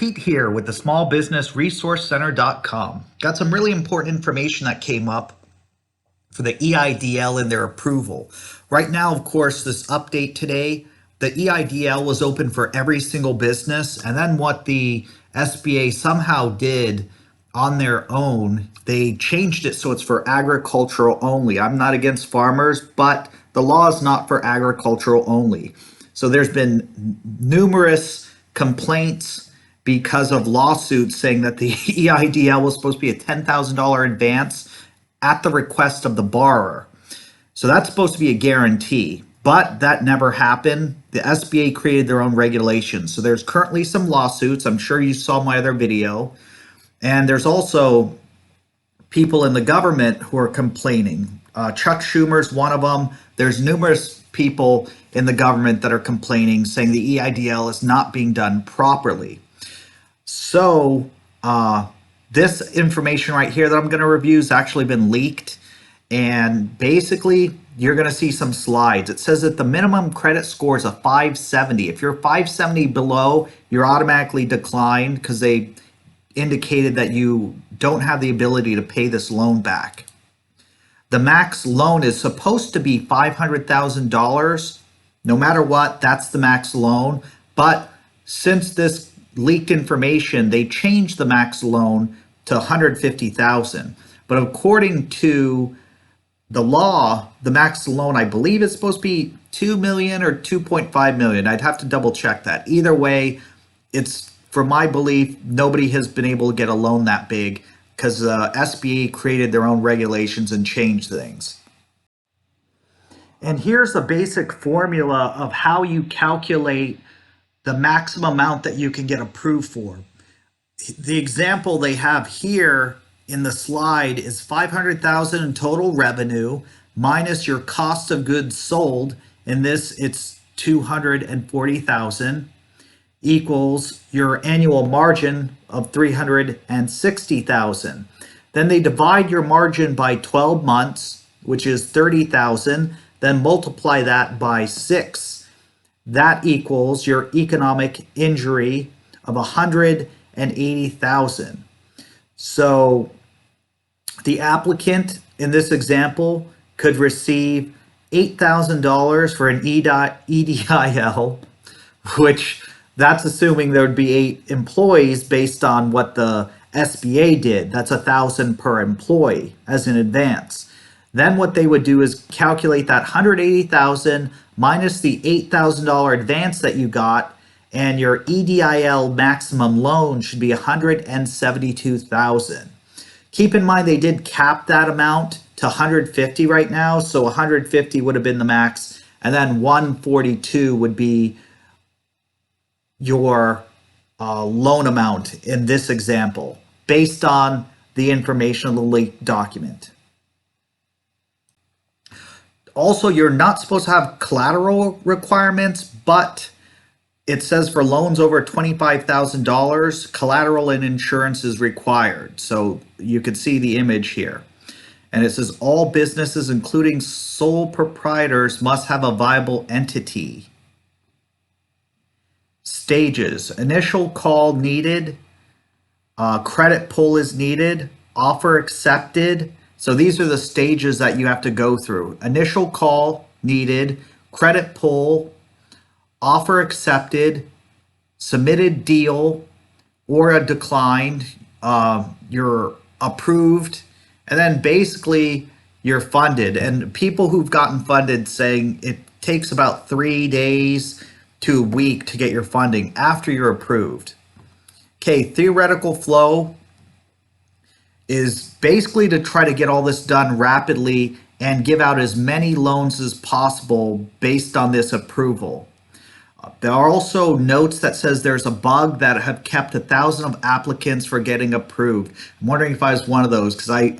Pete here with the smallbusinessresourcecenter.com. Got some really important information that came up for the EIDL and their approval. Right now, of course, this update today, the EIDL was open for every single business. And then what the SBA somehow did on their own, they changed it so it's for agricultural only. I'm not against farmers, but the law is not for agricultural only. So there's been numerous complaints because of lawsuits saying that the EIDL was supposed to be a $10,000 advance at the request of the borrower. So that's supposed to be a guarantee, but that never happened. The SBA created their own regulations. So there's currently some lawsuits. I'm sure you saw my other video. And there's also people in the government who are complaining. Chuck Schumer's one of them. There's numerous people in the government that are complaining, saying the EIDL is not being done properly. So this information right here that I'm going to review has actually been leaked. And basically, you're going to see some slides. It says that the minimum credit score is a 570. If you're 570 below, you're automatically declined because they indicated that you don't have the ability to pay this loan back. The max loan is supposed to be $500,000. No matter what, that's the max loan. But since this leaked information, they changed the max loan to $150,000. But according to the law, the max loan, I believe, is supposed to be $2 million or $2.5 million. I'd have to double check that. Either way, it's, for my belief, nobody has been able to get a loan that big because SBA created their own regulations and changed things. And here's the basic formula of how you calculate the maximum amount that you can get approved for. The example they have here in the slide is $500,000 in total revenue minus your cost of goods sold. In this, it's $240,000 equals your annual margin of $360,000. Then they divide your margin by 12 months, which is $30,000. Then multiply that by 6. That equals your economic injury of $180,000. So the applicant in this example could receive $8,000 for an EIDL, which that's assuming there would be 8 employees based on what the SBA did. That's $1,000 per employee as an advance. Then what they would do is calculate that $180,000 minus the $8,000 advance that you got, and your EIDL maximum loan should be $172,000. Keep in mind they did cap that amount to $150 right now, so $150 would have been the max, and then $142 would be your loan amount in this example, based on the information of the leaked document. Also, you're not supposed to have collateral requirements, but it says for loans over $25,000, collateral and insurance is required. So you can see the image here. And it says all businesses, including sole proprietors, must have a viable entity. Stages: initial call needed, credit pull is needed, offer accepted. So these are the stages that you have to go through. Initial call needed, credit pull, offer accepted, submitted deal, or a declined, you're approved, and then basically you're funded. And people who've gotten funded saying it takes about 3 days to a week to get your funding after you're approved. Okay, theoretical flow is basically to try to get all this done rapidly and give out as many loans as possible based on this approval. There are also notes that says there's a bug that have kept 1,000 of applicants for getting approved. I'm wondering if I was one of those because I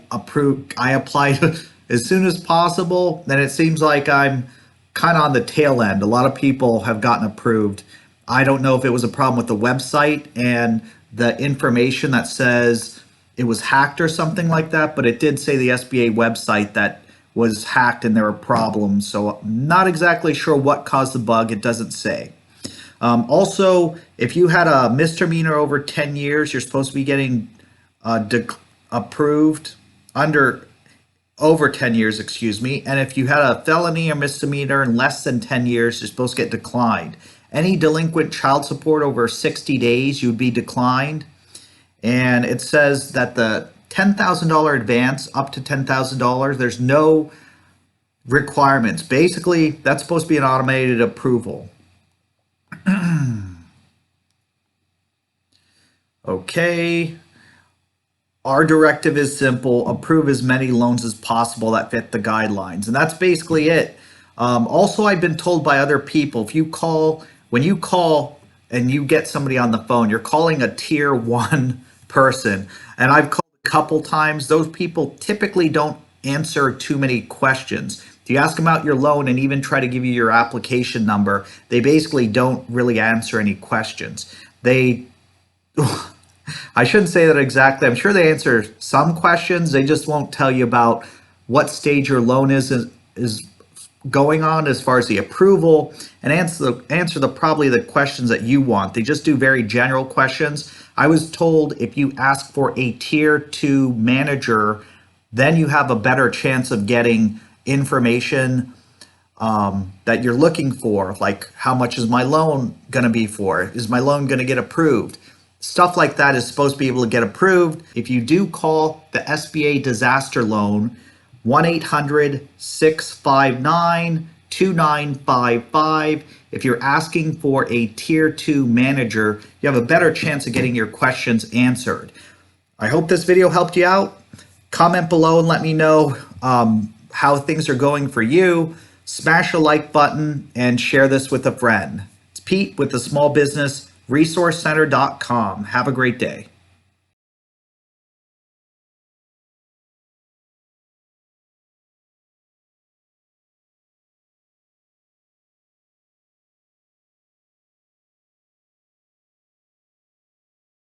applied as soon as possible. Then it seems like I'm kind of on the tail end. A lot of people have gotten approved. I don't know if it was a problem with the website and the information that says it was hacked or something like that, but it did say the SBA website that was hacked and there were problems. So I'm not exactly sure what caused the bug. It doesn't say. Also, if you had a misdemeanor over 10 years, you're supposed to be getting approved under over 10 years, excuse me. And if you had a felony or misdemeanor in less than 10 years, you're supposed to get declined. Any delinquent child support over 60 days, you would be declined. And it says that the $10,000 advance up to $10,000, there's no requirements. Basically, that's supposed to be an automated approval. Okay. Our directive is simple: approve as many loans as possible that fit the guidelines. And that's basically it. Also, I've been told by other people, when you call and you get somebody on the phone, you're calling a tier 1 person. And I've called a couple times. Those people typically don't answer too many questions. If you ask them about your loan and even try to give you your application number, they basically don't really answer any questions. I shouldn't say that exactly. I'm sure they answer some questions. They just won't tell you about what stage your loan is going on as far as the approval, and answer probably the questions that you want. They just do very general questions. I was told if you ask for a tier 2 manager, then you have a better chance of getting information that you're looking for, like how much is my loan going to be for? Is my loan going to get approved? Stuff like that is supposed to be able to get approved. If you do call the SBA disaster loan, 1-800-659-2955. If you're asking for a tier 2 manager, you have a better chance of getting your questions answered. I hope this video helped you out. Comment below and let me know how things are going for you. Smash a like button and share this with a friend. It's Pete with the Small Business Resource Center.com. Have a great day.